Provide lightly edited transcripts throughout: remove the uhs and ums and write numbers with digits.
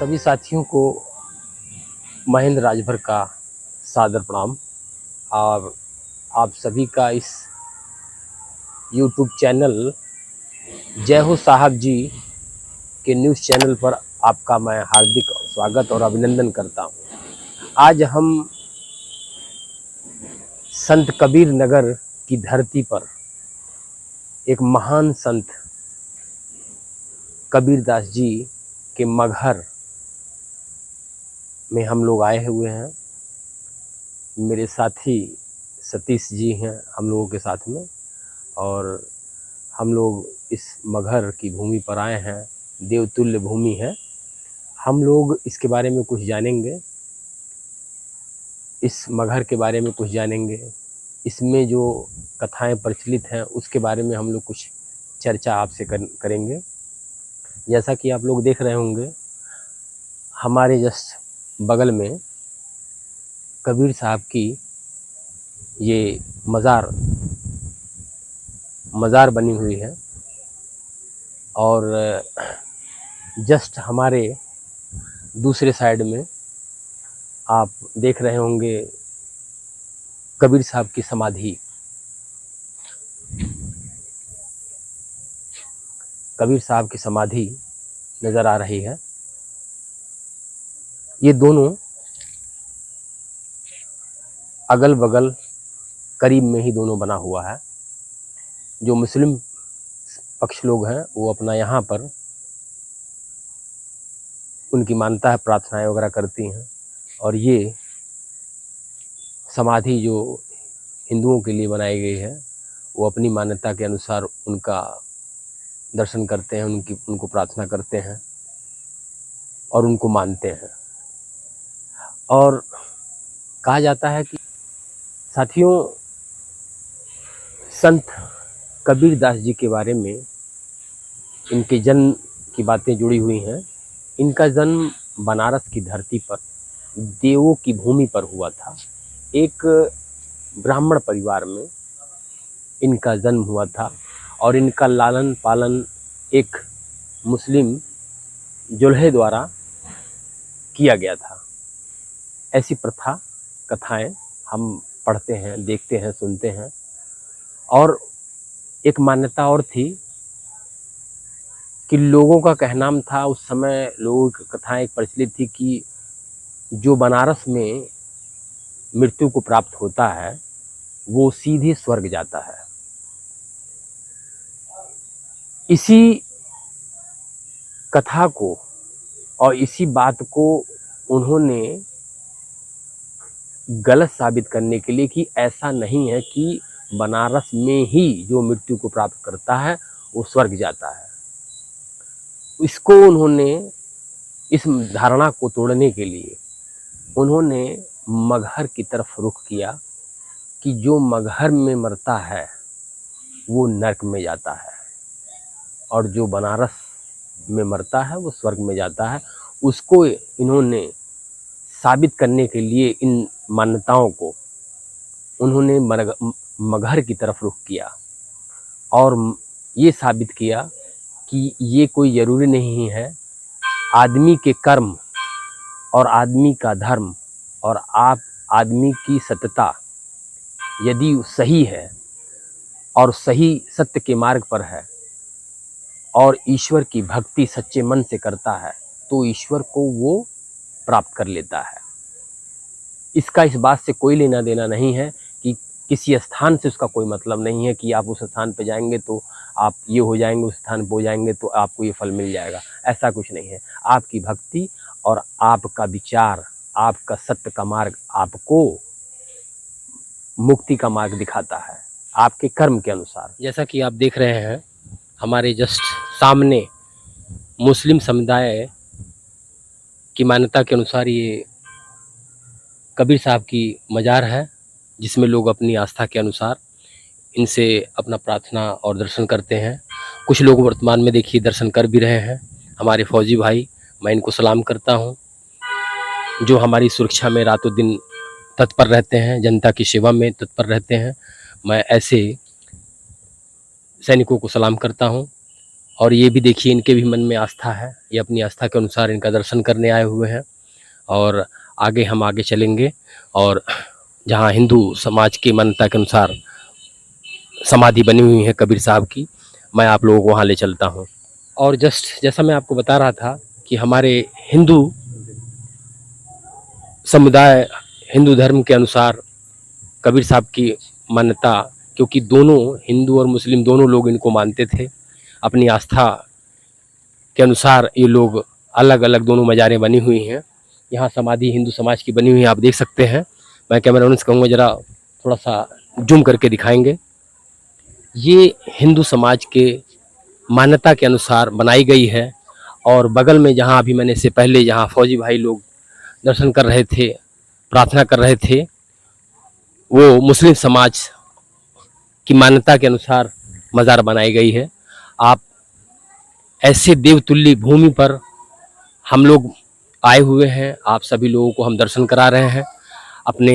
सभी साथियों को महेंद्र राजभर का सादर प्रणाम। और आप सभी का इस यूट्यूब चैनल जय हो साहब जी के न्यूज़ चैनल पर आपका मैं हार्दिक स्वागत और अभिनंदन करता हूं। आज हम संत कबीर नगर की धरती पर एक महान संत कबीरदास जी के मगहर में हम लोग आए हुए हैं। मेरे साथी सतीश जी हैं हम लोगों के साथ में, और हम लोग इस मगहर की भूमि पर आए हैं। देवतुल्य भूमि है। हम लोग इसके बारे में कुछ जानेंगे, इस मगहर के बारे में कुछ जानेंगे, इसमें जो कथाएं प्रचलित हैं उसके बारे में हम लोग कुछ चर्चा आपसे करेंगे। जैसा कि आप लोग देख रहे होंगे, हमारे जस्ट बगल में कबीर साहब की ये मज़ार बनी हुई है, और जस्ट हमारे दूसरे साइड में आप देख रहे होंगे कबीर साहब की समाधि। कबीर साहब की समाधि नज़र आ रही है। ये दोनों अगल बगल करीब में ही दोनों बना हुआ है। जो मुस्लिम पक्ष लोग हैं वो अपना यहाँ पर उनकी मान्यता है, प्रार्थनाएं वगैरह करती हैं, और ये समाधि जो हिंदुओं के लिए बनाई गई है वो अपनी मान्यता के अनुसार उनका दर्शन करते हैं, उनको प्रार्थना करते हैं और उनको मानते हैं। और कहा जाता है कि साथियों, संत कबीरदास जी के बारे में इनके जन्म की बातें जुड़ी हुई हैं। इनका जन्म बनारस की धरती पर देवों की भूमि पर हुआ था। एक ब्राह्मण परिवार में इनका जन्म हुआ था, और इनका लालन पालन एक मुस्लिम जुल्हे द्वारा किया गया था। ऐसी प्रथा कथाएं हम पढ़ते हैं, देखते हैं, सुनते हैं। और एक मान्यता और थी कि लोगों का कहनाम था, उस समय लोगों की कथाएं एक प्रचलित थी कि जो बनारस में मृत्यु को प्राप्त होता है वो सीधे स्वर्ग जाता है। इसी कथा को और इसी बात को उन्होंने गलत साबित करने के लिए कि ऐसा नहीं है कि बनारस में ही जो मृत्यु को प्राप्त करता है वो स्वर्ग जाता है, इसको उन्होंने, इस धारणा को तोड़ने के लिए उन्होंने मगहर की तरफ रुख किया कि जो मगहर में मरता है वो नरक में जाता है, और जो बनारस में मरता है वो स्वर्ग में जाता है। उसको इन्होंने साबित करने के लिए इन मान्यताओं को उन्होंने मगहर की तरफ रुख किया, और ये साबित किया कि ये कोई ज़रूरी नहीं है। आदमी के कर्म और आदमी का धर्म और आदमी की सत्यता यदि सही है और सही सत्य के मार्ग पर है और ईश्वर की भक्ति सच्चे मन से करता है तो ईश्वर को वो प्राप्त कर लेता है। इसका इस बात से कोई लेना देना नहीं है कि किसी स्थान से उसका कोई मतलब नहीं है कि आप उस स्थान पे जाएंगे तो आप ये हो जाएंगे, उस स्थान पे हो जाएंगे तो आपको ये फल मिल जाएगा। ऐसा कुछ नहीं है। आपकी भक्ति और आपका विचार, आपका सत्य का मार्ग आपको मुक्ति का मार्ग दिखाता है, आपके कर्म के अनुसार। जैसा कि आप देख रहे हैं, हमारे जस्ट सामने मुस्लिम समुदाय की मान्यता के अनुसार ये कबीर साहब की मज़ार है, जिसमें लोग अपनी आस्था के अनुसार इनसे अपना प्रार्थना और दर्शन करते हैं। कुछ लोग वर्तमान में देखिए दर्शन कर भी रहे हैं। हमारे फौजी भाई, मैं इनको सलाम करता हूं, जो हमारी सुरक्षा में रातों दिन तत्पर रहते हैं, जनता की सेवा में तत्पर रहते हैं। मैं ऐसे सैनिकों को सलाम करता हूं। और ये भी देखिए इनके भी मन में आस्था है, ये अपनी आस्था के अनुसार इनका दर्शन करने आए हुए हैं। और आगे हम आगे चलेंगे और जहाँ हिंदू समाज की मान्यता के अनुसार समाधि बनी हुई है कबीर साहब की, मैं आप लोगों को वहाँ ले चलता हूँ। और जस्ट जैसा मैं आपको बता रहा था कि हमारे हिंदू समुदाय, हिंदू धर्म के अनुसार कबीर साहब की मान्यता, क्योंकि दोनों हिंदू और मुस्लिम दोनों लोग इनको मानते थे, अपनी आस्था के अनुसार ये लोग अलग अलग दोनों मज़ारें बनी हुई हैं। यहाँ समाधि हिंदू समाज की बनी हुई है, आप देख सकते हैं। मैं कैमरामैन से कहूँगा ज़रा थोड़ा सा जूम करके दिखाएंगे। ये हिंदू समाज के मान्यता के अनुसार बनाई गई है। और बगल में जहाँ अभी मैंने इससे पहले जहाँ फौजी भाई लोग दर्शन कर रहे थे, प्रार्थना कर रहे थे, वो मुस्लिम समाज की मान्यता के अनुसार मज़ार बनाई गई है। आप ऐसे देवतुल्य भूमि पर हम लोग आए हुए हैं, आप सभी लोगों को हम दर्शन करा रहे हैं अपने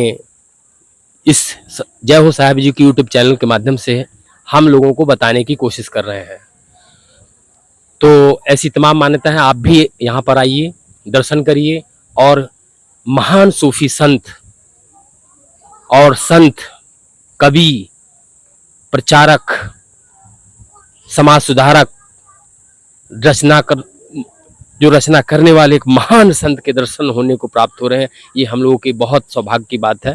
इस जय हो साहिब जी की यूट्यूब चैनल के माध्यम से हम लोगों को बताने की कोशिश कर रहे हैं। तो ऐसी तमाम मान्यता है, आप भी यहाँ पर आइए, दर्शन करिए और महान सूफी संत और संत, कवि, प्रचारक, समाज सुधारक, जो रचना करने वाले एक महान संत के दर्शन होने को प्राप्त हो रहे हैं। ये हम लोगों की बहुत सौभाग्य की बात है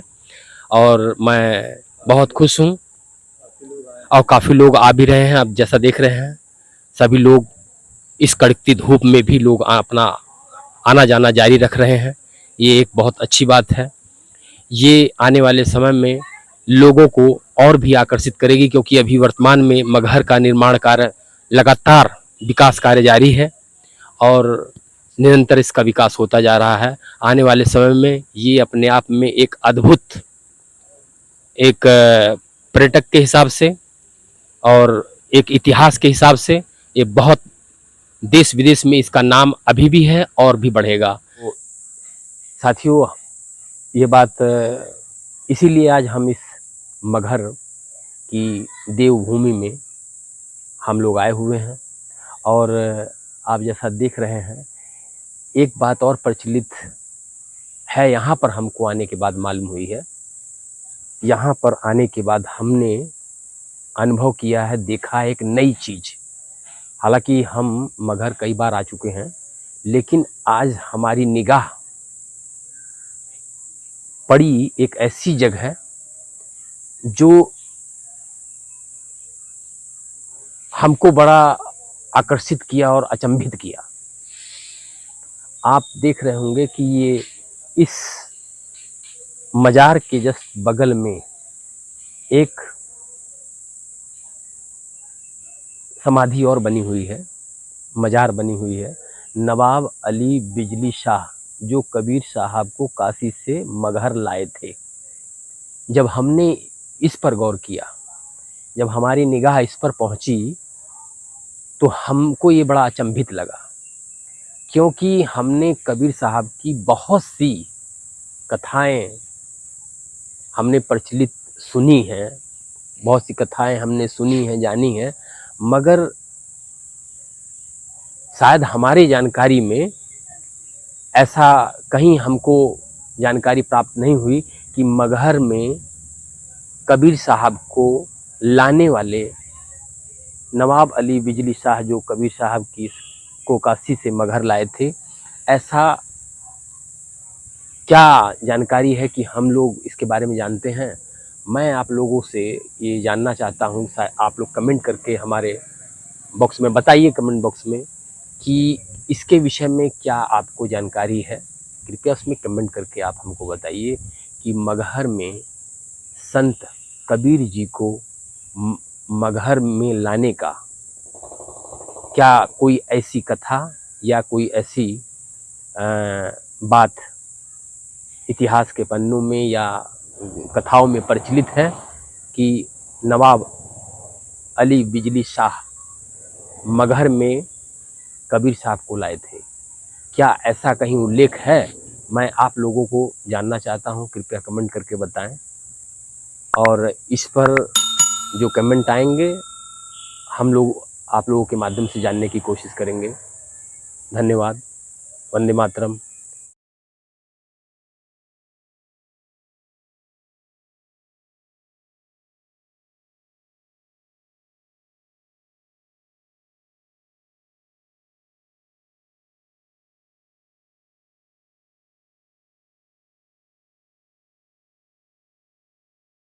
और मैं बहुत खुश हूँ। और काफ़ी लोग आ भी रहे हैं, आप जैसा देख रहे हैं सभी लोग इस कड़कती धूप में भी लोग अपना आना जाना जारी रख रहे हैं। ये एक बहुत अच्छी बात है। ये आने वाले समय में लोगों को और भी आकर्षित करेगी, क्योंकि अभी वर्तमान में मगहर का निर्माण कार्य लगातार विकास कार्य जारी है और निरंतर इसका विकास होता जा रहा है। आने वाले समय में ये अपने आप में एक अद्भुत एक पर्यटक के हिसाब से और एक इतिहास के हिसाब से ये बहुत देश विदेश में इसका नाम अभी भी है और भी बढ़ेगा। साथियों, ये बात इसीलिए आज हम इस मगहर की देवभूमि में हम लोग आए हुए हैं। और आप जैसा देख रहे हैं, एक बात और प्रचलित है यहाँ पर हमको आने के बाद मालूम हुई है। यहाँ पर आने के बाद हमने अनुभव किया है, देखा है एक नई चीज़। हालांकि हम मगहर कई बार आ चुके हैं, लेकिन आज हमारी निगाह पड़ी एक ऐसी जगह जो हमको बड़ा आकर्षित किया और अचंभित किया। आप देख रहे होंगे कि ये इस मज़ार के जस्ट बगल में एक समाधि और बनी हुई है, मज़ार बनी हुई है। नवाब अली बिजली शाह जो कबीर साहब को काशी से मगहर लाए थे। जब हमने इस पर गौर किया, जब हमारी निगाह इस पर पहुंची, तो हमको ये बड़ा अचंभित लगा, क्योंकि हमने कबीर साहब की बहुत सी कथाएं हमने प्रचलित सुनी हैं, बहुत सी कथाएं हमने सुनी हैं, जानी हैं, मगर शायद हमारी जानकारी में ऐसा कहीं हमको जानकारी प्राप्त नहीं हुई कि मगहर में कबीर साहब को लाने वाले नवाब अली बिजली शाह जो कबीर साहब की को काशी से मगहर लाए थे, ऐसा क्या जानकारी है कि हम लोग इसके बारे में जानते हैं। मैं आप लोगों से ये जानना चाहता हूँ, आप लोग कमेंट करके हमारे बॉक्स में बताइए, कमेंट बॉक्स में, कि इसके विषय में क्या आपको जानकारी है। कृपया उसमें कमेंट करके आप हमको बताइए कि मगहर में संत कबीर जी को मगहर में लाने का क्या कोई ऐसी कथा या कोई ऐसी बात इतिहास के पन्नों में या कथाओं में प्रचलित है कि नवाब अली बिजली शाह मगहर में कबीर साहब को लाए थे। क्या ऐसा कहीं उल्लेख है? मैं आप लोगों को जानना चाहता हूं, कृपया कमेंट करके बताएं। और इस पर जो कमेंट आएंगे हम लोग आप लोगों के माध्यम से जानने की कोशिश करेंगे। धन्यवाद। वंदे मातरम।